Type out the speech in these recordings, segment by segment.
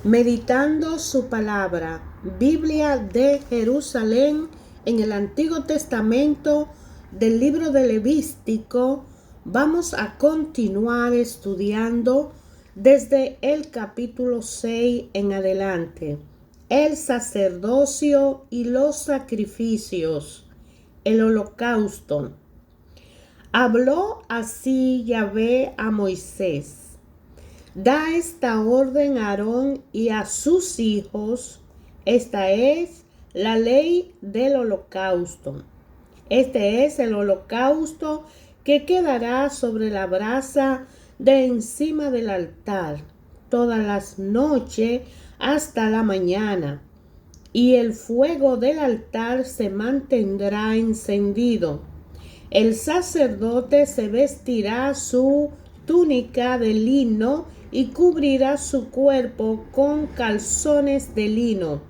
Meditando su palabra, Biblia de Jerusalén, en el Antiguo Testamento del libro de Levítico, vamos a continuar estudiando desde el capítulo 6 en adelante. El sacerdocio y los sacrificios, el holocausto. Habló así Yahvé a Moisés: da esta orden a Aarón y a sus hijos. Esta es la ley del holocausto. Este es el holocausto que quedará sobre la brasa de encima del altar todas las noches hasta la mañana, y el fuego del altar se mantendrá encendido. El sacerdote se vestirá su túnica de lino y cubrirá su cuerpo con calzones de lino.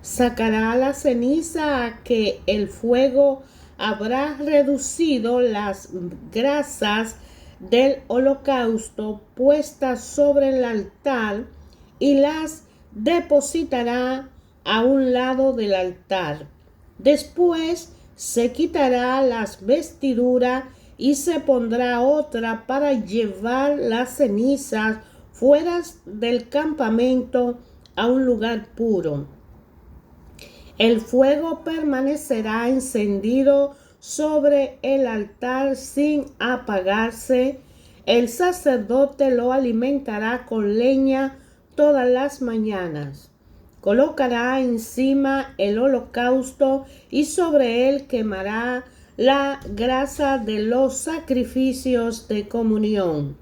Sacará la ceniza a que el fuego habrá reducido las grasas del holocausto puestas sobre el altar y las depositará a un lado del altar. Después se quitará las vestiduras y se pondrá otra para llevar las cenizas fuera del campamento a un lugar puro. El fuego permanecerá encendido sobre el altar sin apagarse. El sacerdote lo alimentará con leña todas las mañanas. Colocará encima el holocausto y sobre él quemará la grasa de los sacrificios de comunión.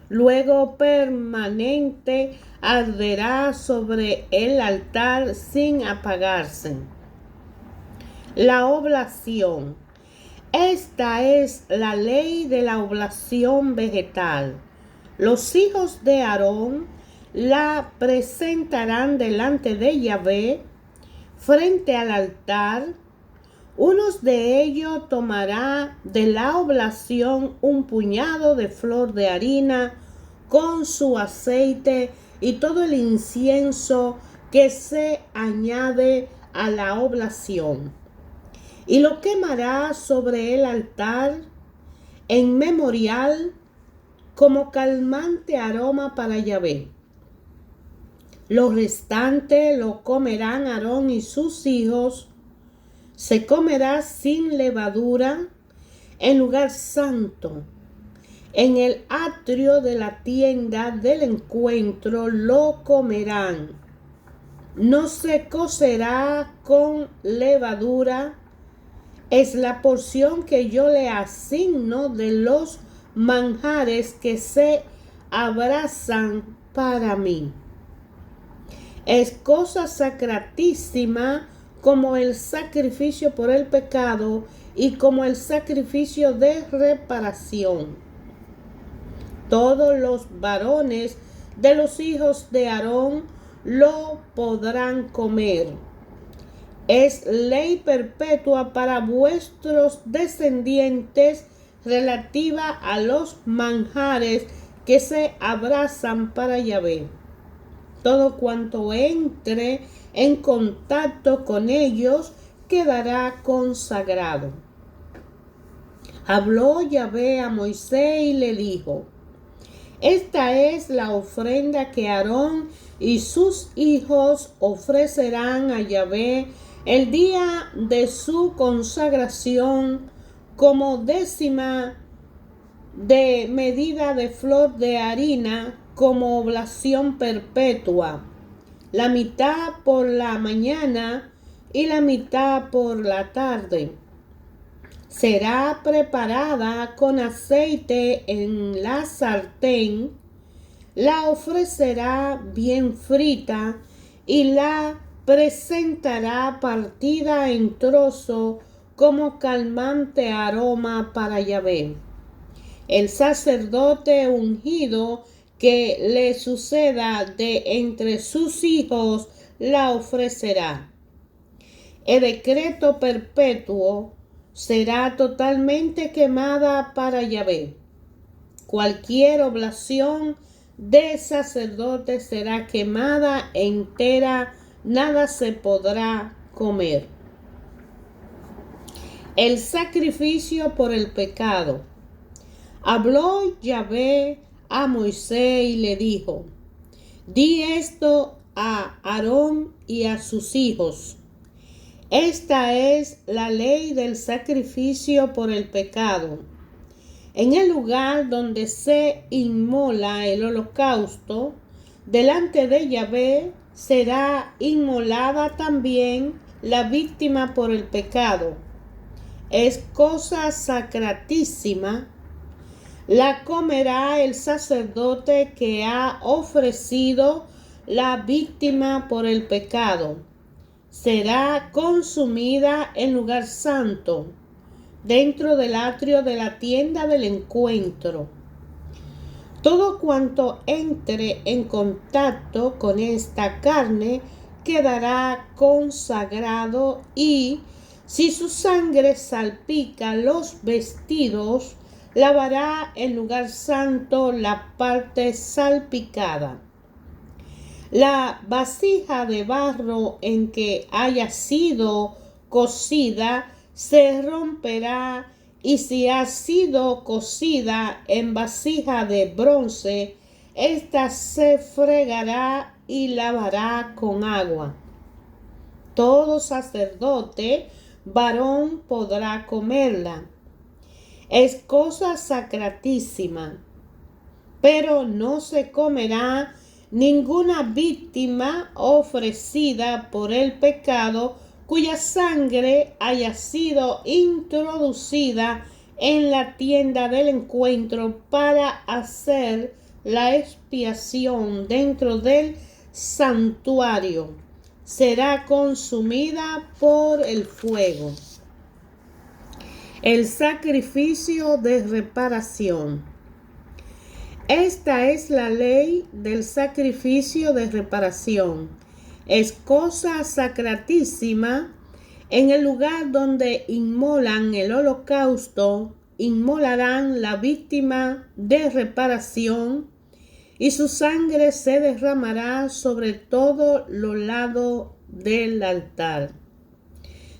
Luego permanente arderá sobre el altar sin apagarse. La oblación. Esta es la ley de la oblación vegetal. Los hijos de Aarón la presentarán delante de Yahvé frente al altar. Unos de ellos tomará de la oblación un puñado de flor de harina con su aceite y todo el incienso que se añade a la oblación, y lo quemará sobre el altar en memorial como calmante aroma para Yahvé. Lo restante lo comerán Aarón y sus hijos. Se comerá sin levadura en lugar santo. En el atrio de la tienda del encuentro lo comerán. No se cocerá con levadura. Es la porción que yo le asigno de los manjares que se abrazan para mí. Es cosa sacratísima como el sacrificio por el pecado y como el sacrificio de reparación. Todos los varones de los hijos de Aarón lo podrán comer. Es ley perpetua para vuestros descendientes relativa a los manjares que se abrazan para Yahvé. Todo cuanto entre en contacto con ellos quedará consagrado. Habló Yahvé a Moisés y le dijo: esta es la ofrenda que Aarón y sus hijos ofrecerán a Yahvé el día de su consagración, como décima de medida de flor de harina, como oblación perpetua, la mitad por la mañana y la mitad por la tarde. Será preparada con aceite en la sartén, la ofrecerá bien frita y la presentará partida en trozo como calmante aroma para Yahvé. El sacerdote ungido que le suceda de entre sus hijos la ofrecerá. El decreto perpetuo será totalmente quemada para Yahvé. Cualquier oblación de sacerdote será quemada entera, nada se podrá comer. El sacrificio por el pecado. Habló Yahvé a Moisés y le dijo: di esto a Aarón y a sus hijos. Esta es la ley del sacrificio por el pecado. En el lugar donde se inmola el holocausto, delante de Yahvé será inmolada también la víctima por el pecado. Es cosa sacratísima. La comerá el sacerdote que ha ofrecido la víctima por el pecado. Será consumida en lugar santo, dentro del atrio de la tienda del encuentro. Todo cuanto entre en contacto con esta carne quedará consagrado, y si su sangre salpica los vestidos, lavará en lugar santo la parte salpicada. La vasija de barro en que haya sido cocida se romperá, y si ha sido cocida en vasija de bronce, ésta se fregará y lavará con agua. Todo sacerdote varón podrá comerla. Es cosa sacratísima, pero no se comerá ninguna víctima ofrecida por el pecado cuya sangre haya sido introducida en la tienda del encuentro para hacer la expiación dentro del santuario. Será consumida por el fuego. El sacrificio de reparación. Esta es la ley del sacrificio de reparación. Es cosa sacratísima. En el lugar donde inmolan el holocausto, inmolarán la víctima de reparación, y su sangre se derramará sobre todo lo lado del altar.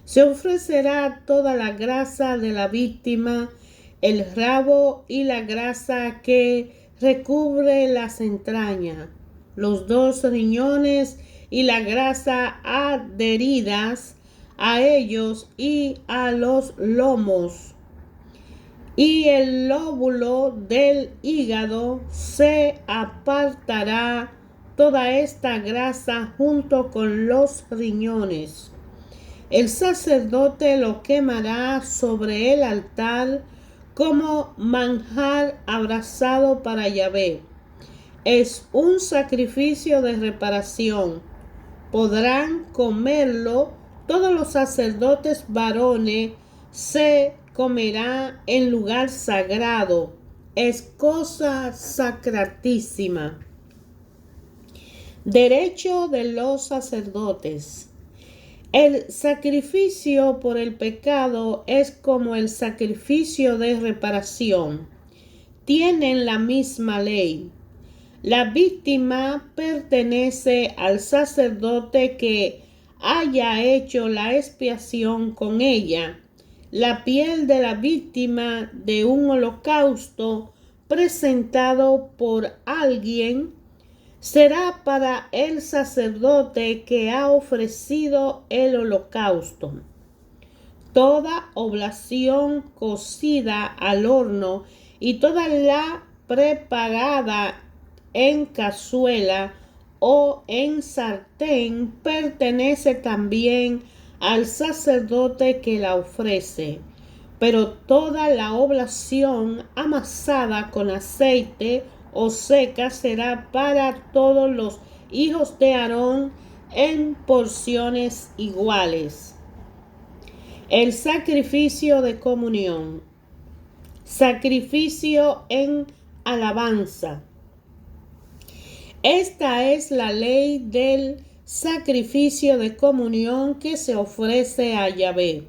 Se ofrecerá toda la grasa de la víctima, el rabo y la grasa que recubre las entrañas, los 2 riñones y la grasa adheridas a ellos y a los lomos, y el lóbulo del hígado. Se apartará toda esta grasa junto con los riñones. El sacerdote lo quemará sobre el altar como manjar abrasado para Yahvé. Es un sacrificio de reparación. Podrán comerlo todos los sacerdotes varones. Se comerá en lugar sagrado. Es cosa sacratísima. Derecho de los sacerdotes. El sacrificio por el pecado es como el sacrificio de reparación. Tienen la misma ley. La víctima pertenece al sacerdote que haya hecho la expiación con ella. La piel de la víctima de un holocausto presentado por alguien será para el sacerdote que ha ofrecido el holocausto. Toda oblación cocida al horno y toda la preparada en cazuela o en sartén pertenece también al sacerdote que la ofrece. Pero toda la oblación amasada con aceite o seca será para todos los hijos de Aarón en porciones iguales. El sacrificio de comunión. Sacrificio en alabanza. Esta es la ley del sacrificio de comunión que se ofrece a Yahvé.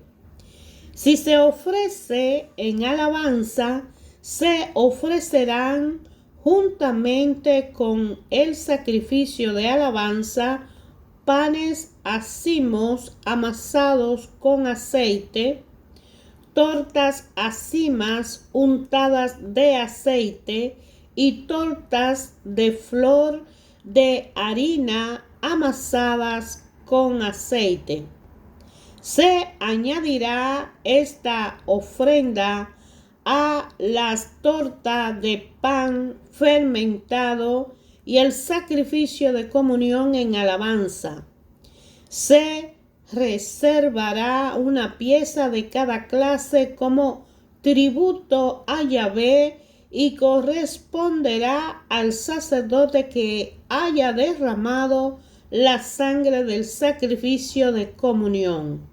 Si se ofrece en alabanza, se ofrecerán juntamente con el sacrificio de alabanza, panes acimos amasados con aceite, tortas acimas untadas de aceite y tortas de flor de harina amasadas con aceite. Se añadirá esta ofrenda a las tortas de pan fermentado y el sacrificio de comunión en alabanza. Se reservará una pieza de cada clase como tributo a Yahvé y corresponderá al sacerdote que haya derramado la sangre del sacrificio de comunión.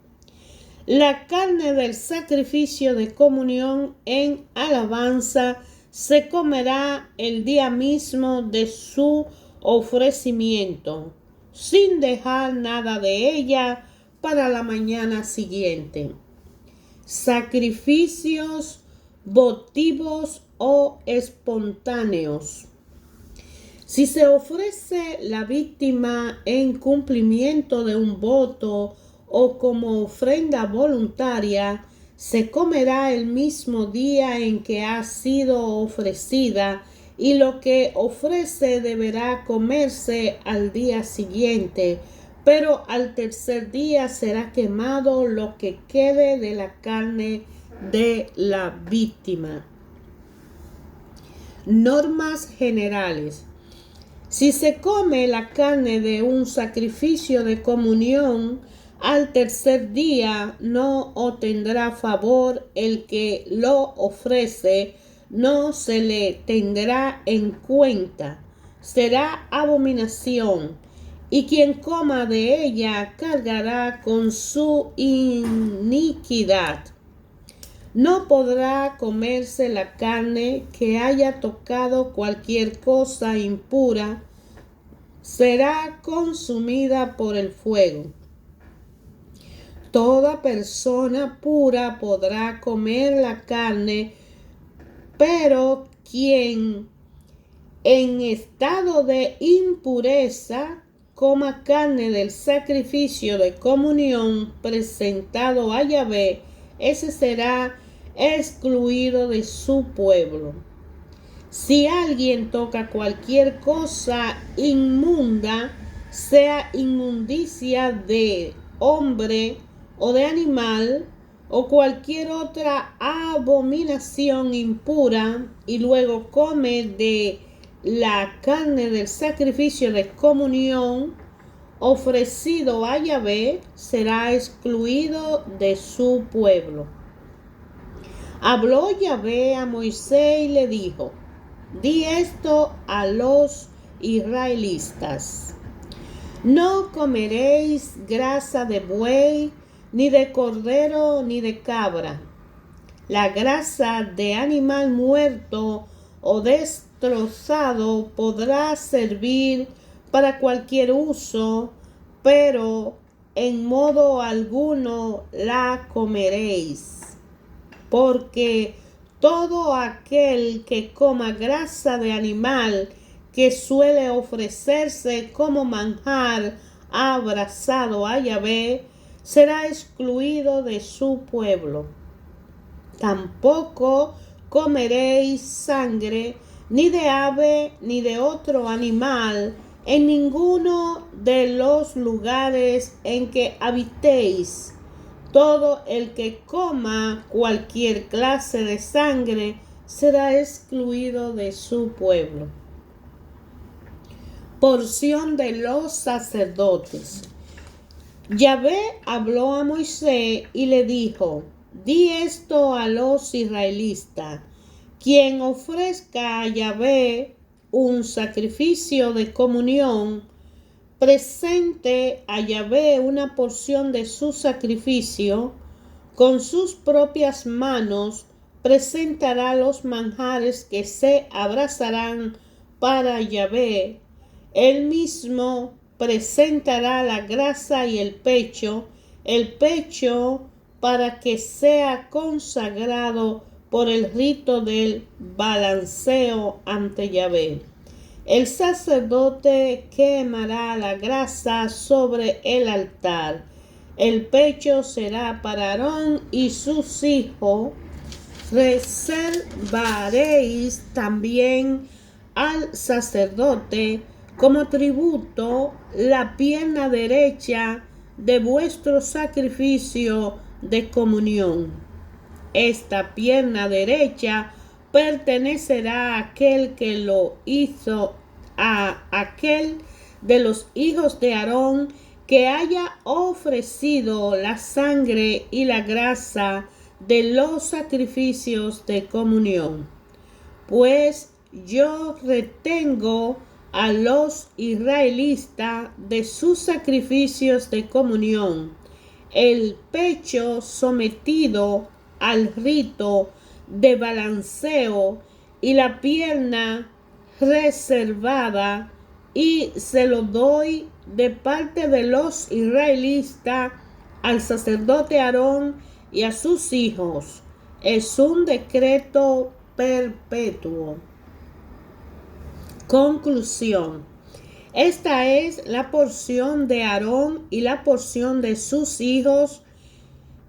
La carne del sacrificio de comunión en alabanza se comerá el día mismo de su ofrecimiento, sin dejar nada de ella para la mañana siguiente. Sacrificios votivos o espontáneos. Si se ofrece la víctima en cumplimiento de un voto o como ofrenda voluntaria, se comerá el mismo día en que ha sido ofrecida, y lo que ofrece deberá comerse al día siguiente, pero al tercer día será quemado lo que quede de la carne de la víctima. Normas generales. Si se come la carne de un sacrificio de comunión, al tercer día no obtendrá favor el que lo ofrece, no se le tendrá en cuenta, será abominación, y quien coma de ella cargará con su iniquidad. No podrá comerse la carne que haya tocado cualquier cosa impura, será consumida por el fuego. Toda persona pura podrá comer la carne, pero quien en estado de impureza coma carne del sacrificio de comunión presentado a Yahvé, ese será excluido de su pueblo. Si alguien toca cualquier cosa inmunda, sea inmundicia de hombre o de animal, o cualquier otra abominación impura, y luego come de la carne del sacrificio de comunión ofrecido a Yahvé, será excluido de su pueblo. Habló Yahvé a Moisés y le dijo: di esto a los israelitas: no comeréis grasa de buey, ni de cordero, ni de cabra. La grasa de animal muerto o destrozado podrá servir para cualquier uso, pero en modo alguno la comeréis, porque todo aquel que coma grasa de animal que suele ofrecerse como manjar abrasado a Yahvé, será excluido de su pueblo. Tampoco comeréis sangre, ni de ave, ni de otro animal, en ninguno de los lugares en que habitéis. Todo el que coma cualquier clase de sangre será excluido de su pueblo. Porción de los sacerdotes. Yahvé habló a Moisés y le dijo: di esto a los israelitas: quien ofrezca a Yahvé un sacrificio de comunión, presente a Yahvé una porción de su sacrificio, con sus propias manos presentará los manjares que se abrazarán para Yahvé. Él mismo presentará la grasa y el pecho para que sea consagrado por el rito del balanceo ante Yahvé. El sacerdote quemará la grasa sobre el altar. El pecho será para Aarón y sus hijos. Reservaréis también al sacerdote como tributo la pierna derecha de vuestro sacrificio de comunión. Esta pierna derecha pertenecerá a aquel que lo hizo, a aquel de los hijos de Aarón que haya ofrecido la sangre y la grasa de los sacrificios de comunión. Pues yo retengo a los israelitas de sus sacrificios de comunión, el pecho sometido al rito de balanceo y la pierna reservada, y se lo doy de parte de los israelitas al sacerdote Aarón y a sus hijos. Es un decreto perpetuo. Conclusión. Esta es la porción de Aarón y la porción de sus hijos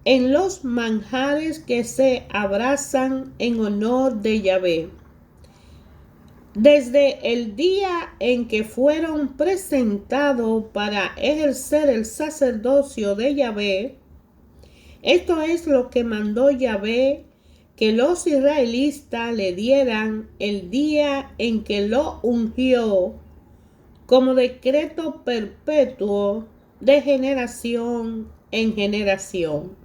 en los manjares que se abrazan en honor de Yahvé. Desde el día en que fueron presentados para ejercer el sacerdocio de Yahvé, esto es lo que mandó Yahvé que los israelitas le dieran el día en que lo ungió, como decreto perpetuo de generación en generación.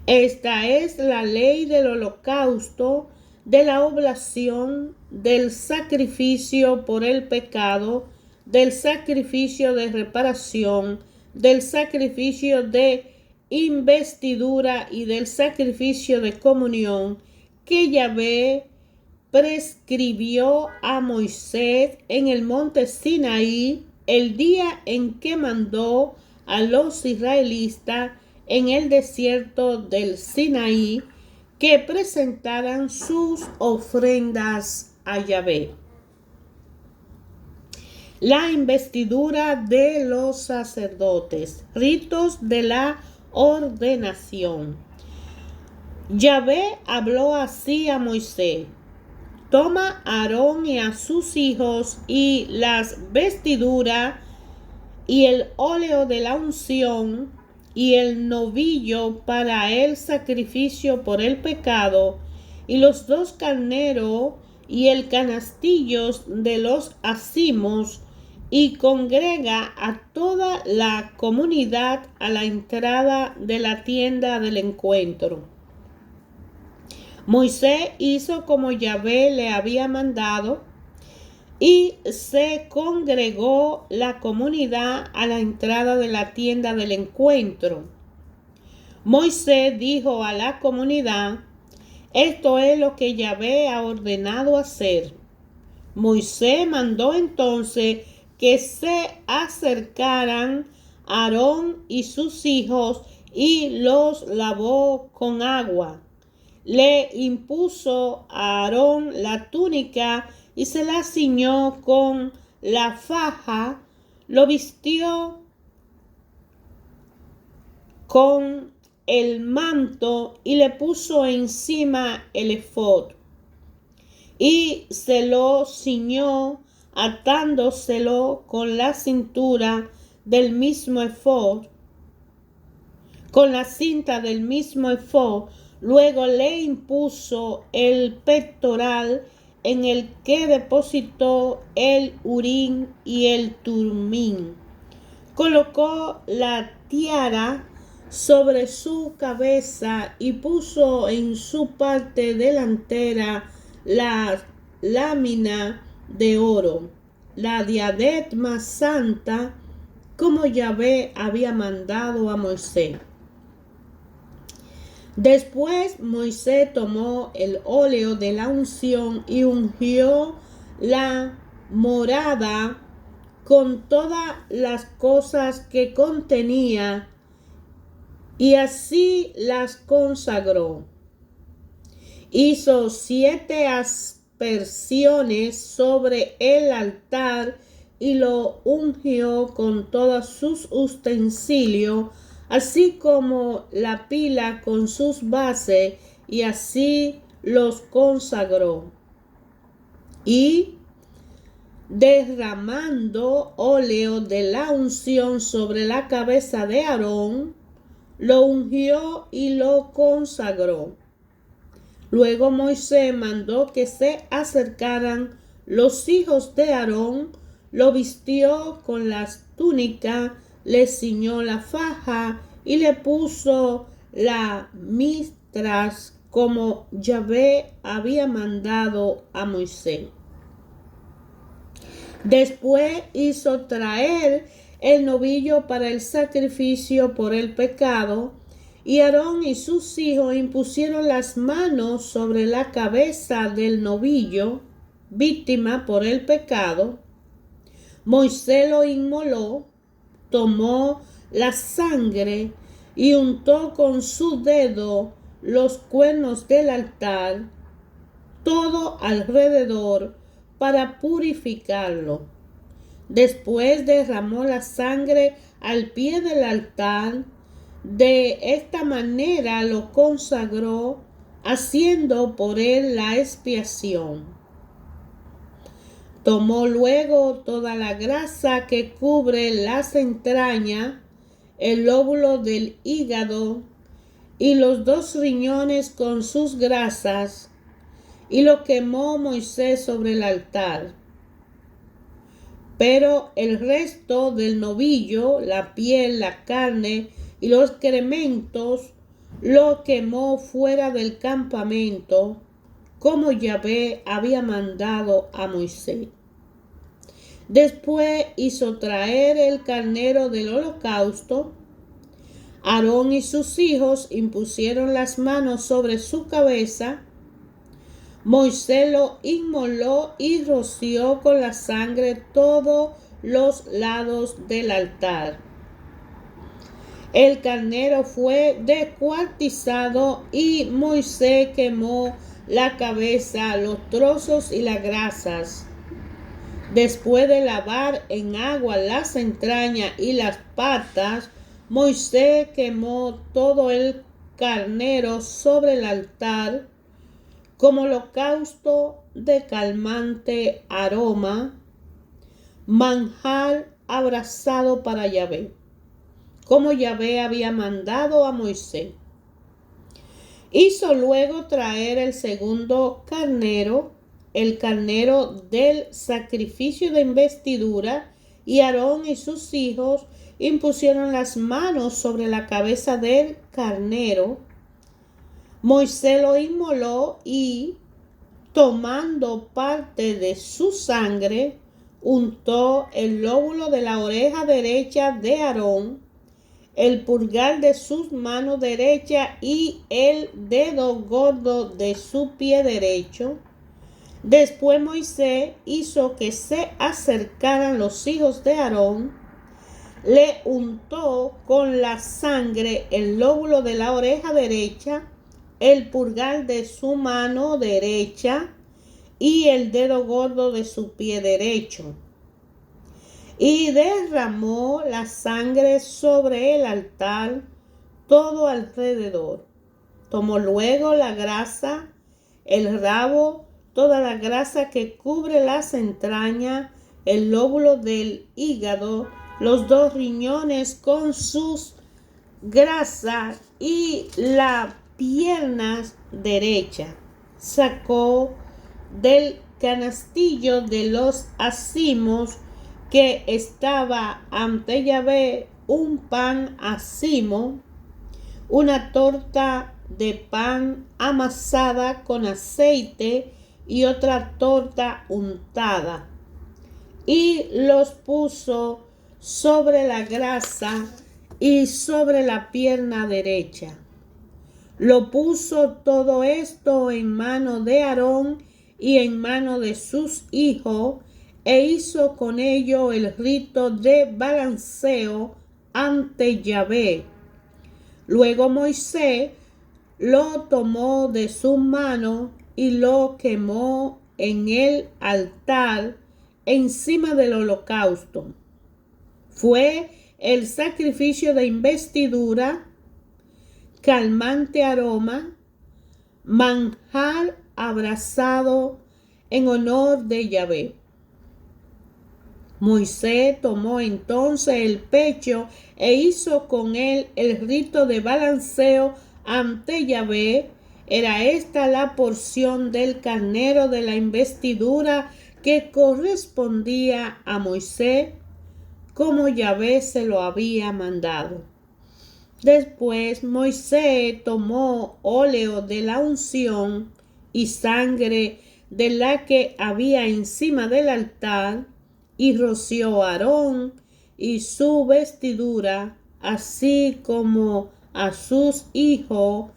Esta es la ley del holocausto, de la oblación, del sacrificio por el pecado, del sacrificio de reparación, del sacrificio de investidura y del sacrificio de comunión que Yahvé prescribió a Moisés en el monte Sinaí el día en que mandó a los israelitas en el desierto del Sinaí que presentaran sus ofrendas a Yahvé. La investidura de los sacerdotes, ritos de la ordenación. Yahvé habló así a Moisés: toma a Aarón y a sus hijos y las vestiduras y el óleo de la unción y el novillo para el sacrificio por el pecado y los 2 carneros y el canastillo de los acimos, y congrega a toda la comunidad a la entrada de la tienda del encuentro. Moisés hizo como Yahvé le había mandado, y se congregó la comunidad a la entrada de la tienda del encuentro. Moisés dijo a la comunidad: esto es lo que Yahvé ha ordenado hacer. Moisés mandó entonces que se acercaran Aarón y sus hijos y los lavó con agua. Le impuso a Aarón la túnica y se la ciñó con la faja, lo vistió con el manto y le puso encima el efod y se lo ciñó atándoselo con la cintura del mismo efod, con la cinta del mismo efod. Luego le impuso el pectoral en el que depositó el urín y el tumín. Colocó la tiara sobre su cabeza y puso en su parte delantera la lámina de oro, la diadema santa, como Yahvé había mandado a Moisés. Después Moisés tomó el óleo de la unción y ungió la morada con todas las cosas que contenía, y así las consagró. Hizo 7 aspersiones sobre el altar y lo ungió con todos sus utensilios, así como la pila con sus bases, y así los consagró. Y derramando óleo de la unción sobre la cabeza de Aarón, lo ungió y lo consagró. Luego Moisés mandó que se acercaran los hijos de Aarón, lo vistió con las túnicas, le ciñó la faja y le puso la mitras como Yahvé había mandado a Moisés. Después hizo traer el novillo para el sacrificio por el pecado, y Aarón y sus hijos impusieron las manos sobre la cabeza del novillo, víctima por el pecado. Moisés lo inmoló, tomó la sangre y untó con su dedo los cuernos del altar, todo alrededor, para purificarlo. Después derramó la sangre al pie del altar. De esta manera lo consagró, haciendo por él la expiación. Tomó luego toda la grasa que cubre las entrañas, el lóbulo del hígado y los 2 riñones con sus grasas, y lo quemó Moisés sobre el altar. Pero el resto del novillo, la piel, la carne y los excrementos, lo quemó fuera del campamento, como Yahvé había mandado a Moisés. Después hizo traer el carnero del holocausto. Aarón y sus hijos impusieron las manos sobre su cabeza. Moisés lo inmoló y roció con la sangre todos los lados del altar. El carnero fue descuartizado y Moisés quemó la cabeza, los trozos y las grasas. Después de lavar en agua las entrañas y las patas, Moisés quemó todo el carnero sobre el altar como holocausto de calmante aroma, manjar abrasado para Yahvé, como Yahvé había mandado a Moisés. Hizo luego traer el segundo carnero, el carnero del sacrificio de investidura, y Aarón y sus hijos impusieron las manos sobre la cabeza del carnero. Moisés lo inmoló y, tomando parte de su sangre, untó el lóbulo de la oreja derecha de Aarón, el pulgar de su mano derecha y el dedo gordo de su pie derecho. Después Moisés hizo que se acercaran los hijos de Aarón, le untó con la sangre el lóbulo de la oreja derecha, el pulgar de su mano derecha y el dedo gordo de su pie derecho. Y derramó la sangre sobre el altar todo alrededor. Tomó luego la grasa, el rabo, toda la grasa que cubre las entrañas, el lóbulo del hígado, los 2 riñones con sus grasas y la pierna derecha. Sacó del canastillo de los acimos que estaba ante Yahvé un pan acimo, una torta de pan amasada con aceite y otra torta untada, y los puso sobre la grasa y sobre la pierna derecha. Lo puso todo esto en mano de Aarón y en mano de sus hijos, e hizo con ello el rito de balanceo ante Yahvé. Luego Moisés lo tomó de su mano y lo quemó en el altar encima del holocausto. Fue el sacrificio de investidura, calmante aroma, manjar abrazado en honor de Yahvé. Moisés tomó entonces el pecho e hizo con él el rito de balanceo ante Yahvé. Era esta la porción del carnero de la investidura que correspondía a Moisés, como Yahvé se lo había mandado. Después Moisés tomó óleo de la unción y sangre de la que había encima del altar y roció a Aarón y su vestidura, así como a sus hijos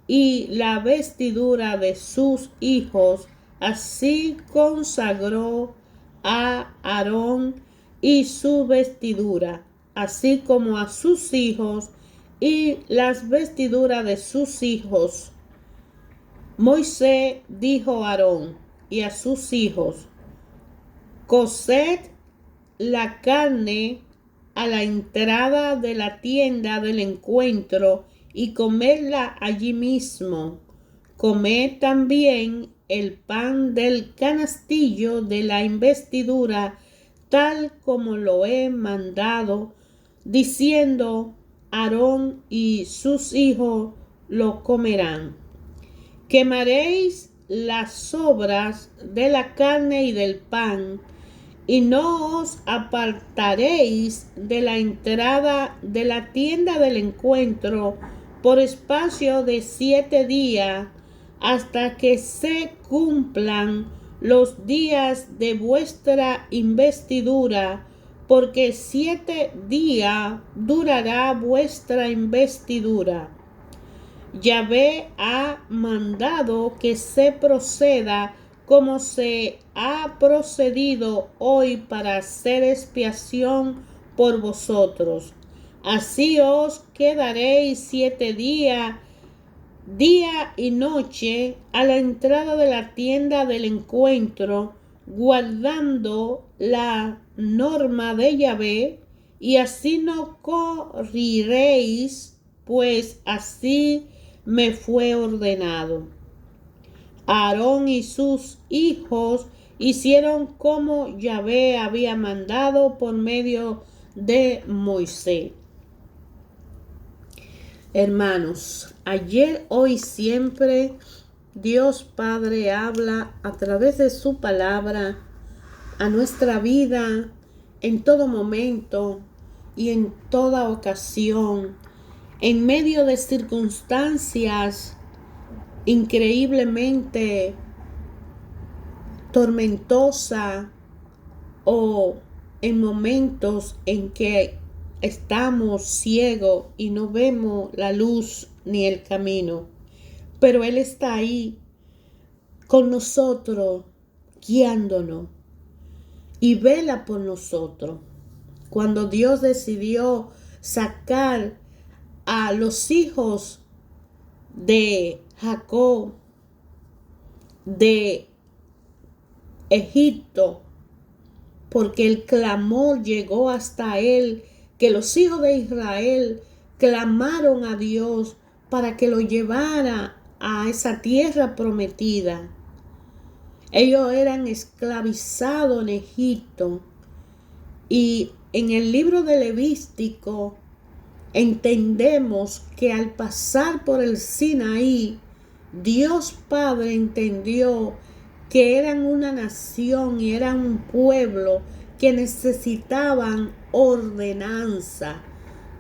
y la vestidura de sus hijos. Así consagró a Aarón y su vestidura, así como a sus hijos y las vestiduras de sus hijos. Moisés dijo a Aarón y a sus hijos: coced la carne a la entrada de la tienda del encuentro y comedla allí mismo. Comed también el pan del canastillo de la investidura, tal como lo he mandado, diciendo: Aarón y sus hijos lo comerán. Quemaréis las sobras de la carne y del pan, y no os apartaréis de la entrada de la tienda del encuentro por espacio de 7 días, hasta que se cumplan los días de vuestra investidura, porque 7 días durará vuestra investidura. Yahvé ha mandado que se proceda como se ha procedido hoy para hacer expiación por vosotros. Así os quedaréis 7 días, día y noche, a la entrada de la tienda del encuentro, guardando la norma de Yahvé, y así no correréis, pues así me fue ordenado. Aarón y sus hijos hicieron como Yahvé había mandado por medio de Moisés. Hermanos, ayer, hoy, siempre, Dios Padre habla a través de su palabra a nuestra vida en todo momento y en toda ocasión, en medio de circunstancias increíblemente tormentosas o en momentos en que estamos ciegos y no vemos la luz ni el camino. Pero Él está ahí con nosotros, guiándonos, y vela por nosotros. Cuando Dios decidió sacar a los hijos de Jacob de Egipto, porque el clamor llegó hasta él, que los hijos de Israel clamaron a Dios para que lo llevara a esa tierra prometida. Ellos eran esclavizados en Egipto, y en el libro de Levítico entendemos que al pasar por el Sinaí, Dios Padre entendió que eran una nación y eran un pueblo que necesitaban ordenanza,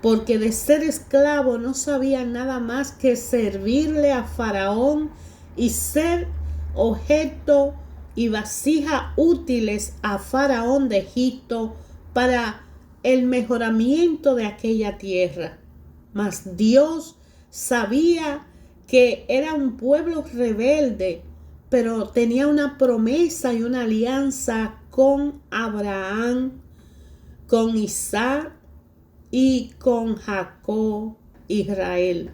porque de ser esclavo no sabían nada más que servirle a Faraón y ser objeto y vasija útiles a Faraón de Egipto para el mejoramiento de aquella tierra. Mas Dios sabía que era un pueblo rebelde, pero tenía una promesa y una alianza con Abraham, con Isaac y con Jacob, Israel.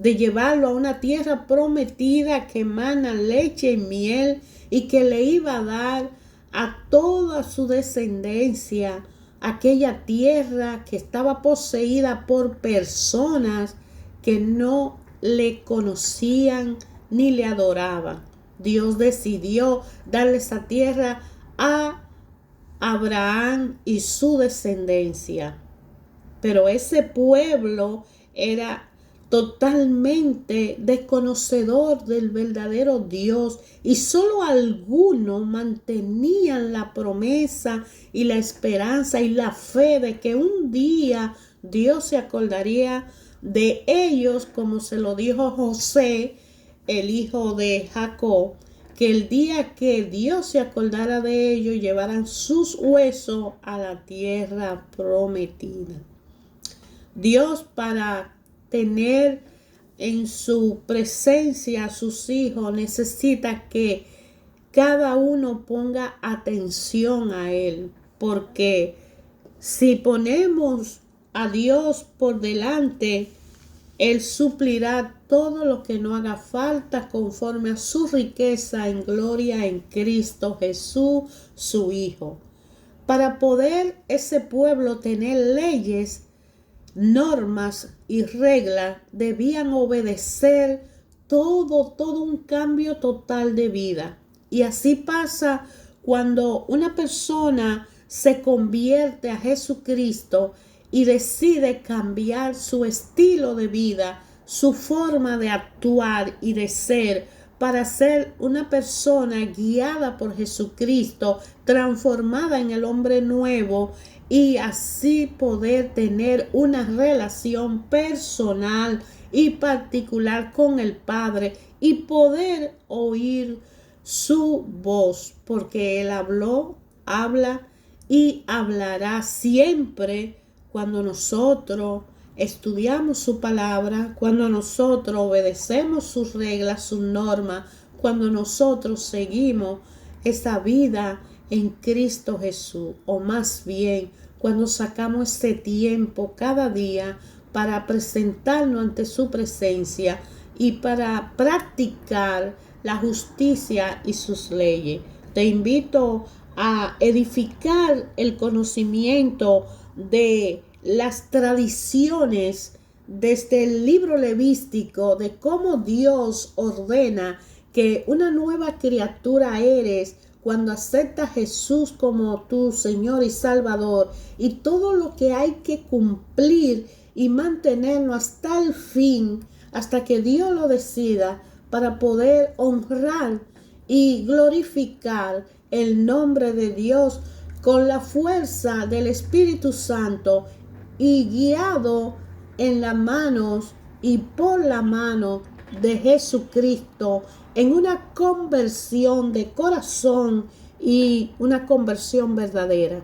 de llevarlo a una tierra prometida que emana leche y miel y que le iba a dar a toda su descendencia aquella tierra que estaba poseída por personas que no le conocían ni le adoraban. Dios decidió darle esa tierra a Abraham y su descendencia. Pero ese pueblo era totalmente desconocedor del verdadero Dios y solo algunos mantenían la promesa y la esperanza y la fe de que un día Dios se acordaría de ellos, como se lo dijo José, el hijo de Jacob, que el día que Dios se acordara de ellos llevaran sus huesos a la tierra prometida. Dios, para tener en su presencia a sus hijos, necesita que cada uno ponga atención a Él, porque si ponemos a Dios por delante, Él suplirá todo lo que no haga falta conforme a su riqueza en gloria en Cristo Jesús, su Hijo. Para poder ese pueblo tener leyes, normas y reglas, debían obedecer todo un cambio total de vida. Y así pasa cuando una persona se convierte a Jesucristo y decide cambiar su estilo de vida, su forma de actuar y de ser, para ser una persona guiada por Jesucristo, transformada en el hombre nuevo, y así poder tener una relación personal y particular con el Padre y poder oír su voz, porque Él habla y hablará siempre cuando nosotros estudiamos su palabra, cuando nosotros obedecemos sus reglas, sus normas, cuando nosotros seguimos esa vida en Cristo Jesús, o más bien cuando sacamos ese tiempo cada día para presentarnos ante su presencia y para practicar la justicia y sus leyes. Te invito a edificar el conocimiento de las tradiciones desde el libro levístico, de cómo Dios ordena que una nueva criatura eres cuando aceptas a Jesús como tu Señor y Salvador, y todo lo que hay que cumplir y mantenerlo hasta el fin, hasta que Dios lo decida, para poder honrar y glorificar el nombre de Dios con la fuerza del Espíritu Santo y guiado en las manos y por la mano de Jesucristo, en una conversión de corazón y una conversión verdadera.